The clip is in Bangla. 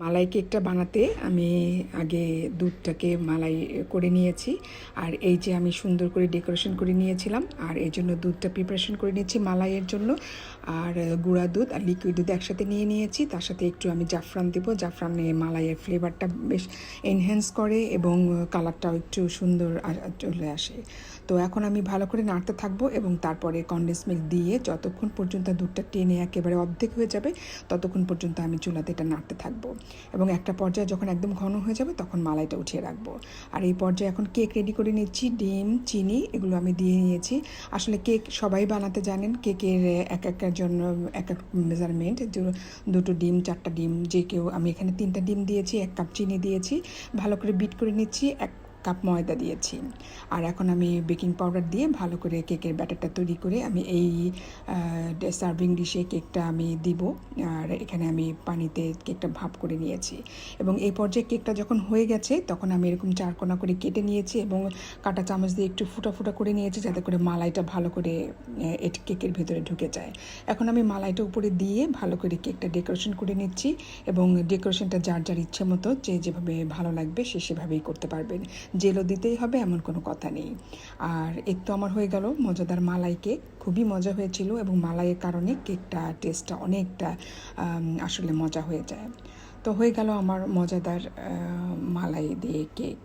মালাই কেকটা বানাতে আমি আগে দুধটাকে মালাই করে নিয়েছি। আর এই যে আমি সুন্দর করে ডেকোরেশন করে নিয়েছিলাম, আর এই জন্য দুধটা প্রিপারেশন করে নিয়েছি মালাইয়ের জন্য। আর গুঁড়া দুধ আর লিকুইড দুধ একসাথে নিয়ে নিয়েছি, তার সাথে একটু আমি জাফরান দেবো। জাফরানে মালাইয়ের ফ্লেভারটা বেশ এনহ্যান্স করে এবং কালারটাও একটু সুন্দর চলে আসে। তো এখন আমি ভালো করে নাড়তে থাকবো এবং তারপরে কনডেন্স মিল্ক দিয়ে যতক্ষণ পর্যন্ত দুধটা টেনে একেবারে অর্ধেক হয়ে যাবে ততক্ষণ পর্যন্ত আমি চুলাতে এটা নাড়তে থাকবো এবং একটা পর্যায়ে যখন একদম ঘন হয়ে যাবে তখন মালাইটা উঠিয়ে রাখবো। আর এই পর্যায়ে এখন কেক রেডি করে নিচ্ছি। ডিম, চিনি এগুলো আমি দিয়ে নিয়েছি। আসলে কেক সবাই বানাতে জানেন, কেকের এক একের জন্য এক এক মেজারমেন্ট। দুটো ডিম, চারটা ডিম, যে কেউ। আমি এখানে 3টা ডিম দিয়েছি, 1 কাপ চিনি দিয়েছি, ভালো করে বিট করে নিচ্ছি, 1 কাপ ময়দা দিয়েছি। আর এখন আমি বেকিং পাউডার দিয়ে ভালো করে কেকের ব্যাটারটা তৈরি করে আমি এই সার্ভিং ডিশে কেকটা আমি দিব। আর এখানে আমি পানিতে কেকটা ভাপ করে নিয়েছি এবং এই পর্যায়ে কেকটা যখন হয়ে গেছে তখন আমি এরকম 4 কোণা করে কেটে নিয়েছি এবং কাঁটা চামচ দিয়ে একটু ফুটা ফুটা করে নিয়েছি যাতে করে মালাইটা ভালো করে কেকের ভেতরে ঢুকে যায়। এখন আমি মালাইটা উপরে দিয়ে ভালো করে কেকটা ডেকোরেশন করে নিচ্ছি এবং ডেকোরেশনটা যার যার ইচ্ছে মতো যে যেভাবে ভালো লাগবে সে সেভাবেই করতে পারবেন। জেলও দিতেই হবে এমন কোনো কথা নেই। আর এই তো আমার হয়ে গেল মজাদার মালাই কেক। খুবই মজা হয়েছিল এবং মালাইয়ের কারণে কেকটা টেস্টটা অনেকটা আসলে মজা হয়ে যায়। তো হয়ে গেল আমার মজাদার মালাই দিয়ে কেক।